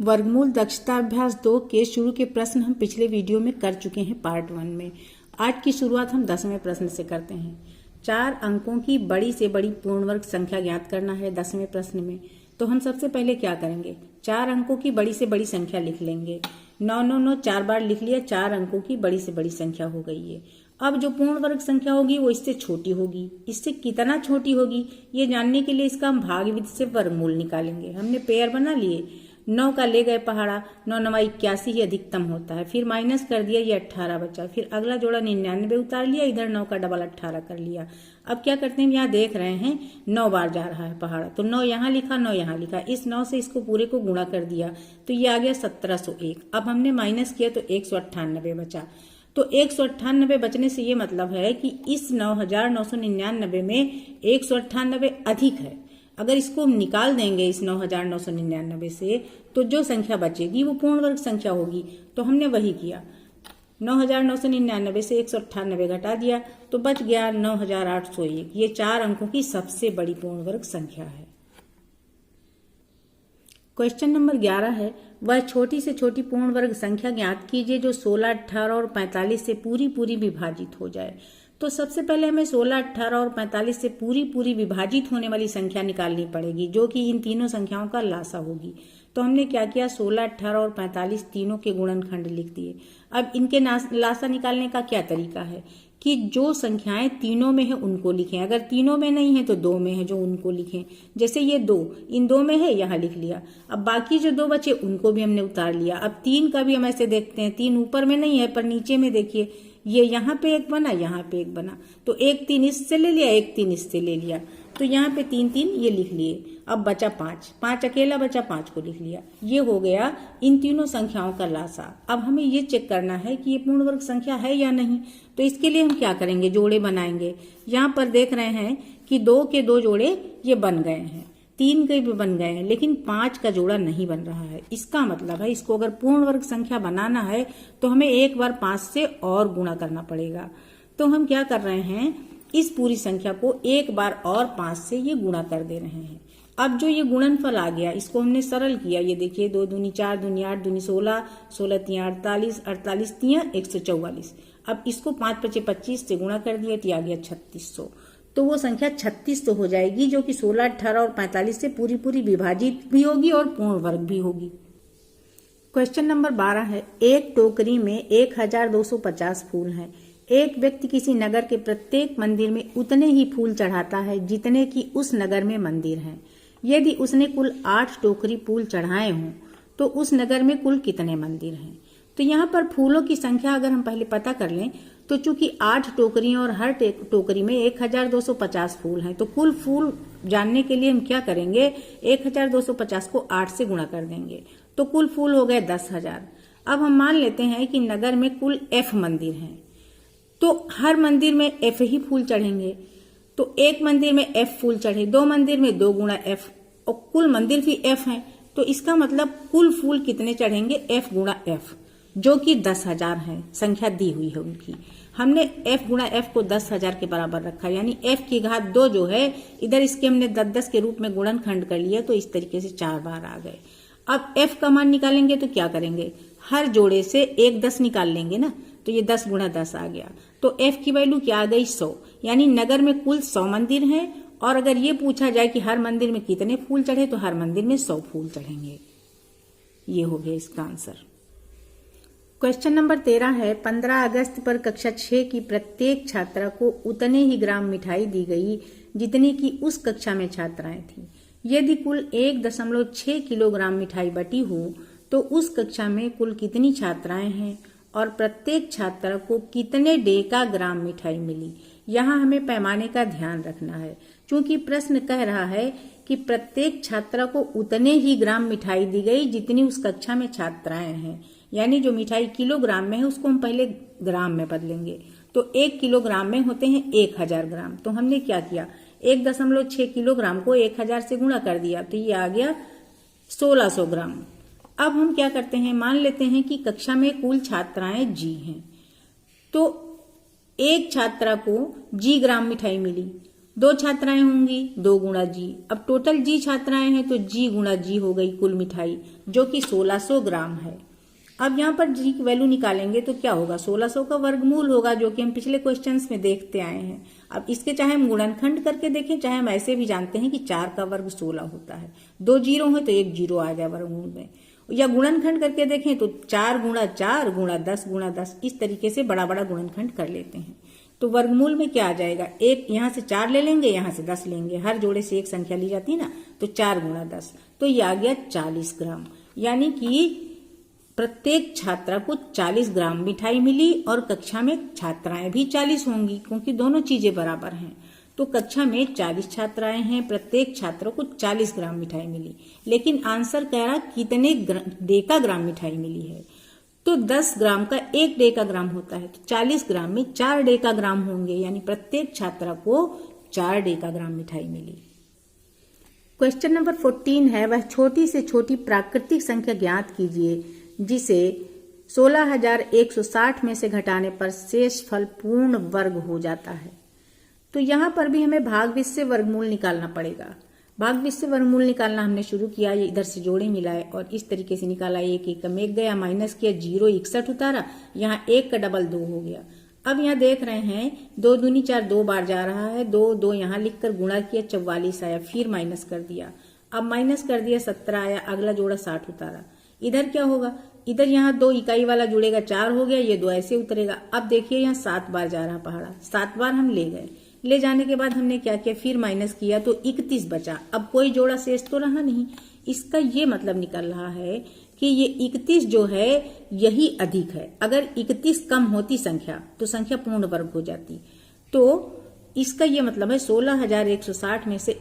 वर्गमूल दक्षता अभ्यास 2 के शुरू के प्रश्न हम पिछले वीडियो में कर चुके हैं पार्ट 1 में। आज की शुरुआत हम 10वें प्रश्न से करते हैं। 4 अंकों की बड़ी से बड़ी पूर्ण वर्ग संख्या ज्ञात करना है 10वें प्रश्न में। तो हम सबसे पहले क्या करेंगे, 4 अंकों की बड़ी से बड़ी संख्या लिख लेंगे। 9 9 9 4 बार लिख लिया, 4 अंकों की बड़ी से बड़ी संख्या हो गई है। अब जो पूर्ण वर्ग संख्या होगी वो इससे छोटी होगी। इससे कितना छोटी होगी ये जानने के लिए इसका हम भाग विधि से वर्गमूल निकालेंगे। हमने पेयर बना लिए, 9 का ले गए पहाड़ा, 9 9 81 ही अधिकतम होता है, फिर माइनस कर दिया, ये 18 बचा, फिर अगला जोड़ा 99 उतार लिया, इधर 9 का डबल 18 कर लिया। अब क्या करते हैं, यहाँ देख रहे हैं 9 बार जा रहा है पहाड़ा, तो 9 यहाँ लिखा, 9 यहाँ लिखा, इस 9 से इसको पूरे को गुणा कर दिया तो ये आ गया 1701। अब हमने माइनस किया तो 198 बचा। तो 198 बचने से ये मतलब है कि इस 9999 में 198 अधिक है। अगर इसको हम निकाल देंगे इस 9999 से तो जो संख्या बचेगी वो पूर्ण वर्ग संख्या होगी। तो हमने वही किया, 9999 से 198 घटा दिया तो बच गया 9801। ये 4 अंकों की सबसे बड़ी पूर्ण वर्ग संख्या है। क्वेश्चन नंबर 11 है, वह छोटी से छोटी पूर्ण वर्ग संख्या ज्ञात कीजिए जो 16, 18 और 45 से पूरी विभाजित हो जाए। तो सबसे पहले हमें 16, 18 और 45 से पूरी विभाजित होने वाली संख्या निकालनी पड़ेगी जो कि इन तीनों संख्याओं का लासा होगी। तो हमने क्या किया, 16, 18 और 45 तीनों के गुणनखंड लिख दिए। अब इनके लासा निकालने का क्या तरीका है कि जो संख्याएं तीनों में है उनको लिखें, अगर तीनों में नहीं है तो 2 में है जो उनको लिखें। जैसे ये 2 इन 2 में है, यहाँ लिख लिया। अब बाकी जो 2 बचे उनको भी हमने उतार लिया। अब 3 का भी हम ऐसे देखते हैं, 3 ऊपर में नहीं है पर नीचे में देखिए, ये यहाँ पे एक बना, यहाँ पे एक बना, तो 1 3 इससे ले लिया, 1 3 इससे ले लिया, तो यहाँ पे 3 3 ये लिख लिए। अब बचा 5 अकेला बचा, 5 को लिख लिया। ये हो गया इन तीनों संख्याओं का लासा। अब हमें ये चेक करना है कि ये पूर्ण वर्ग संख्या है या नहीं। तो इसके लिए हम क्या करेंगे, जोड़े बनाएंगे। यहाँ पर देख रहे हैं कि 2 के 2 जोड़े ये बन गए हैं, 3 के भी बन गए हैं, लेकिन 5 का जोड़ा नहीं बन रहा है। इसका मतलब है इसको अगर पूर्ण वर्ग संख्या बनाना है तो हमें एक बार 5 से और गुणा करना पड़ेगा। तो हम क्या कर रहे हैं, इस पूरी संख्या को एक बार और 5 से ये गुणा कर दे रहे हैं। अब जो ये गुणनफल आ गया इसको हमने सरल किया। ये देखिए 2 दूनी 4, दूनी 8, दूनी 16, 16 तिया 48, 48 तिया 144। अब इसको 5 5 25 से गुणा कर दिया तो आ गया 3600। तो वो संख्या 3600 हो जाएगी जो कि 16, 18 और 45 से पूरी विभाजित भी होगी और पूर्ण वर्ग भी होगी। क्वेश्चन नंबर 12 है, एक टोकरी में 1250 फूल हैं। एक व्यक्ति किसी नगर के प्रत्येक मंदिर में उतने ही फूल चढ़ाता है जितने की उस नगर में मंदिर हैं। यदि उसने कुल 8 टोकरी फूल चढ़ाए हों तो उस नगर में कुल कितने मंदिर हैं। तो यहाँ पर फूलों की संख्या अगर हम पहले पता कर लें तो चूंकि 8 टोकरियां और हर टोकरी में 1250 फूल हैं, तो कुल फूल जानने के लिए हम क्या करेंगे, 1250 को 8 से गुणा कर देंगे तो कुल फूल हो गए 10,000। अब हम मान लेते हैं कि नगर में कुल F मंदिर हैं, तो हर मंदिर में F ही फूल चढ़ेंगे। तो एक मंदिर में F फूल चढ़े, 2 मंदिर में 2 गुणा F, और कुल मंदिर भी F हैं, तो इसका मतलब कुल फूल कितने चढ़ेंगे, F गुणा F, जो कि 10,000 है। संख्या दी हुई है उनकी, हमने F गुणा F को 10,000 के बराबर रखा, यानी F की घात 2 जो है इधर इसके हमने 10-10 के रूप में गुणनखंड कर लिया, तो इस तरीके से 4 बार आ गए। अब F का मान निकालेंगे तो क्या करेंगे, हर जोड़े से 1 10 निकाल लेंगे ना, तो ये 10 गुणा 10 आ गया। तो F की वैल्यू क्या आ गई, 100, यानी नगर में कुल 100 मंदिर हैं। और अगर ये पूछा जाए कि हर मंदिर में कितने फूल चढ़े तो हर मंदिर में 100 फूल चढ़ेंगे। ये हो गया इसका आंसर। क्वेश्चन नंबर 13 है, 15 अगस्त पर कक्षा 6 की प्रत्येक छात्रा को उतने ही ग्राम मिठाई दी गई जितनी की उस कक्षा में छात्राएं थीं। यदि कुल 1.6 किलोग्राम मिठाई बटी हो तो उस कक्षा में कुल कितनी छात्राएं हैं और प्रत्येक छात्रा को कितने डेका ग्राम मिठाई मिली। यहाँ हमें पैमाने का ध्यान रखना है, क्योंकि प्रश्न कह रहा है कि प्रत्येक छात्रा को उतने ही ग्राम मिठाई दी गई जितनी उस कक्षा में छात्राएं हैं, यानी जो मिठाई किलोग्राम में है उसको हम पहले ग्राम में बदलेंगे। तो 1 किलोग्राम में होते हैं 1000 ग्राम। तो हमने क्या किया, 1.6 किलोग्राम को 1000 से गुणा कर दिया तो ये आ गया 1600 ग्राम। अब हम क्या करते हैं, मान लेते हैं कि कक्षा में कुल छात्राएं G हैं, तो एक छात्रा को G ग्राम मिठाई मिली, 2 छात्राएं होंगी, 2 गुणा जी। अब टोटल जी छात्राएं हैं तो जी गुणा जी हो गई कुल मिठाई, जो कि 1600 ग्राम है। अब यहाँ पर जी की वैल्यू निकालेंगे तो क्या होगा, 1600 का वर्गमूल होगा, जो कि हम पिछले क्वेश्चंस में देखते आए हैं। अब इसके चाहे हम गुणनखंड करके देखें, चाहे हम ऐसे भी जानते हैं कि 4 का वर्ग 16 होता है। 2 जीरो है तो 1 जीरो आ गया वर्गमूल में, या गुणनखंड करके देखें तो 4 गुणा 4 गुणा 10 इस तरीके से बड़ा बड़ा गुणनखंड कर लेते हैं। तो वर्गमूल में क्या आ जाएगा, एक यहाँ से 4 ले लेंगे, यहाँ से 10 लेंगे, हर जोड़े से एक संख्या ली जाती है ना, तो 4 गुणा 10, तो ये आ गया 40 ग्राम। यानी कि प्रत्येक छात्रा को 40 ग्राम मिठाई मिली, और कक्षा में छात्राएं भी 40 होंगी, क्योंकि दोनों चीजें बराबर हैं। तो कक्षा में 40 छात्राएं हैं, प्रत्येक छात्र को 40 ग्राम मिठाई मिली। लेकिन आंसर कह रहा कितने डेकाग्राम मिठाई मिली है, तो 10 ग्राम का 1 डेकाग्राम होता है, तो 40 ग्राम में 4 डेकाग्राम होंगे, यानी प्रत्येक छात्रा को 4 डेकाग्राम मिठाई मिली। क्वेश्चन नंबर 14 है, वह छोटी से छोटी प्राकृतिक संख्या ज्ञात कीजिए जिसे 16,160 में से घटाने पर शेष फल पूर्ण वर्ग हो जाता है। तो यहाँ पर भी हमें भागविश से वर्गमूल निकालना पड़ेगा। भागविश से वर्गमूल निकालना हमने शुरू किया, ये इधर से जोड़े मिलाए और इस तरीके से निकाला। 1 1 में 1 गया, माइनस किया, 0 61 उतारा, यहाँ 1 का डबल 2 हो गया। अब यहाँ देख रहे हैं 2 दूनी 4 2 बार जा रहा है, 2 2 यहाँ लिखकर गुणा किया, 44 आया, फिर माइनस कर दिया, अब माइनस कर दिया, 17 आया, अगला जोड़ा 60 उतारा। इधर क्या होगा, इधर यहाँ 2 इकाई वाला जुड़ेगा, 4 हो गया, ये 2 ऐसे उतरेगा। अब देखिए यहाँ 7 बार जा रहा पहाड़ा, 7 बार हम ले गए, ले जाने के बाद हमने क्या किया, फिर माइनस किया तो 31 बचा। अब कोई जोड़ा शेष तो रहा नहीं। इसका ये मतलब निकल रहा है कि ये 31 जो है यही अधिक है। अगर 31 कम होती संख्या तो संख्या पूर्ण वर्ग हो जाती। तो इसका ये मतलब है 16,160 में से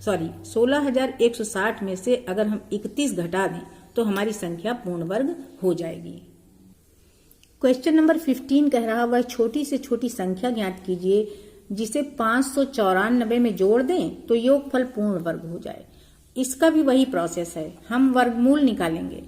16,160 में से अगर हम 31 घटा दें तो हमारी संख्या पूर्ण वर्ग हो जाएगी। क्वेश्चन नंबर 15 कह रहा, वह छोटी से छोटी संख्या ज्ञात कीजिए जिसे 594 में जोड़ दें तो योगफल पूर्ण वर्ग हो जाए। इसका भी वही प्रोसेस है, हम वर्गमूल निकालेंगे।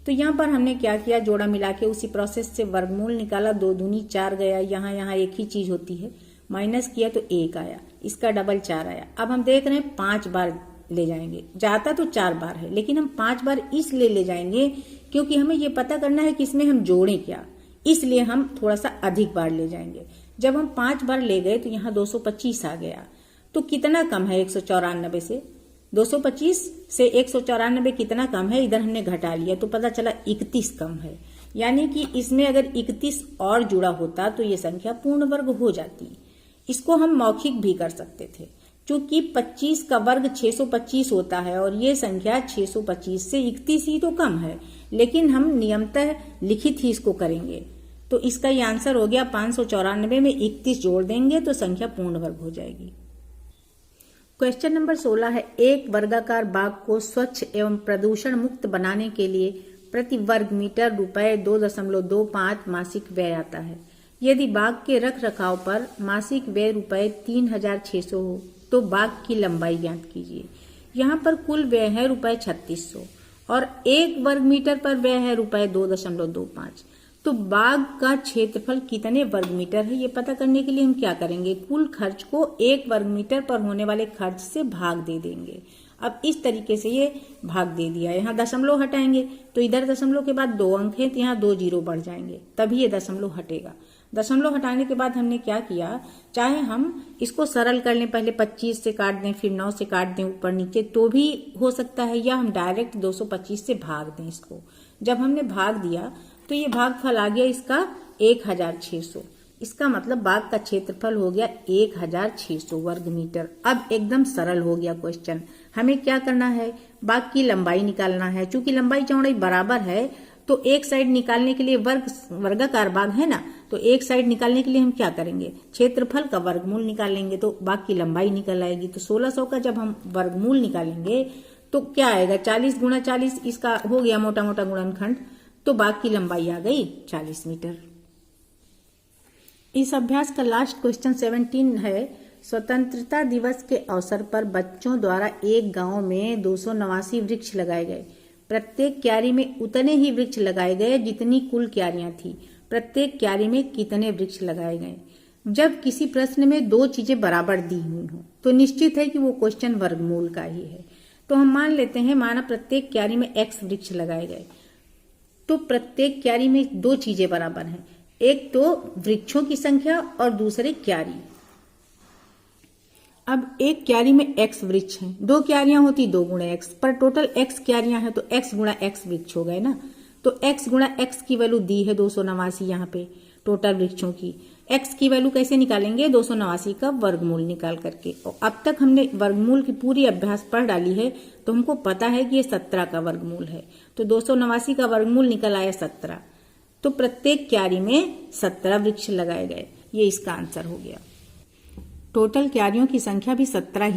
तो यहाँ पर हमने क्या किया, जोड़ा मिला के उसी प्रोसेस से वर्गमूल निकाला। 2 दूनी 4 गया, यहाँ एक ही चीज होती है, माइनस किया तो 1 आया, इसका डबल 4 आया। अब हम देख रहे हैं 5 बार ले जाएंगे, जाता तो 4 बार है, लेकिन हम 5 बार इसलिए ले जाएंगे क्योंकि हमें ये पता करना है कि इसमें हम जोड़ें क्या, इसलिए हम थोड़ा सा अधिक बार ले जाएंगे। जब हम 5 बार ले गए तो यहाँ 225 आ गया। तो कितना कम है 194 से, 225 से 194 कितना कम है, इधर हमने घटा लिया तो पता चला 31 कम है। यानी कि इसमें अगर 31 और जुड़ा होता तो ये संख्या पूर्ण वर्ग हो जाती। इसको हम मौखिक भी कर सकते थे, क्योंकि 25 का वर्ग 625 होता है और ये संख्या 625 से 31 ही तो कम है, लेकिन हम नियमतः लिखित ही इसको करेंगे। तो इसका ये आंसर हो गया 594 में 31 जोड़ देंगे तो संख्या पूर्ण वर्ग हो जाएगी। क्वेश्चन नंबर 16 है, एक वर्गाकार बाग को स्वच्छ एवं प्रदूषण मुक्त बनाने के लिए प्रति वर्ग मीटर रुपए 2.25 मासिक व्यय आता है। यदि बाग के रख रखाव पर मासिक व्यय रुपए 3,600 हो तो बाग की लंबाई ज्ञात कीजिए। यहाँ पर कुल व्यय है रुपए 3600 और 1 वर्ग मीटर पर व्यय है रुपए 2.25। तो बाग का क्षेत्रफल कितने वर्ग मीटर है ये पता करने के लिए हम क्या करेंगे, कुल खर्च को 1 वर्ग मीटर पर होने वाले खर्च से भाग दे देंगे। अब इस तरीके से ये भाग दे दिया, यहाँ दशमलव हटाएंगे तो इधर दशमलव के बाद 2 अंक है तो यहाँ 2 जीरो बढ़ जाएंगे, तभी ये दशमलव हटेगा। दशमलव हटाने के बाद हमने क्या किया, चाहे हम इसको सरल कर लें, पहले 25 से काट दें फिर 9 से काट दें ऊपर नीचे तो भी हो सकता है, या हम डायरेक्ट 225 से भाग दें इसको। जब हमने भाग दिया तो ये भागफल आ गया इसका 1600। इसका मतलब बाग का क्षेत्रफल हो गया 1600 वर्ग मीटर। अब एकदम सरल हो गया क्वेश्चन। हमें क्या करना है, बाग की लंबाई निकालना है। चूंकि लंबाई चौड़ाई बराबर है तो एक साइड निकालने के लिए वर्गाकार बाग है ना, तो एक साइड निकालने के लिए हम क्या करेंगे, क्षेत्रफल का वर्गमूल निकालेंगे तो बाग की लंबाई निकल आएगी। तो 1600 का जब हम वर्गमूल निकालेंगे तो क्या आएगा, 40 गुणा 40, इसका हो गया मोटा मोटा गुणनखंड, तो बाग की लंबाई आ गई 40 मीटर। इस अभ्यास का लास्ट क्वेश्चन 17 है, स्वतंत्रता दिवस के अवसर पर बच्चों द्वारा एक गांव में 289 वृक्ष लगाए गए। प्रत्येक क्यारी में उतने ही वृक्ष लगाए गए जितनी कुल क्यारियां थी। प्रत्येक क्यारी में कितने वृक्ष लगाए गए। जब किसी प्रश्न में दो चीजें बराबर दी हुई हो तो निश्चित है कि वो क्वेश्चन वर्गमूल का ही है। तो हम मान लेते हैं, माना प्रत्येक क्यारी में x वृक्ष लगाए गए, तो प्रत्येक क्यारी में दो चीजें बराबर हैं, एक तो वृक्षों की संख्या और दूसरे क्यारी। अब एक क्यारी में x वृक्ष हैं, दो क्यारियां होती 2 गुणा x, पर टोटल x क्यारियां हैं तो x गुणा x वृक्ष हो गए ना। तो x गुणा x की वैल्यू दी है 289 यहाँ पे टोटल वृक्षों की। x की वैल्यू कैसे निकालेंगे? 289 का वर्गमूल निकाल करके। और अब तक हमने वर्गमूल की पूरी अभ्यास पढ़ डाली है तो हमको पता है कि ये 17 का वर्गमूल है। तो 289 का वर्गमूल निकल आया 17। तो प्रत्येक क्यारी में 17 वृक्ष लगाए गए, ये इसका आंसर हो गया। टोटल क्यारियों की संख्या भी 17 ही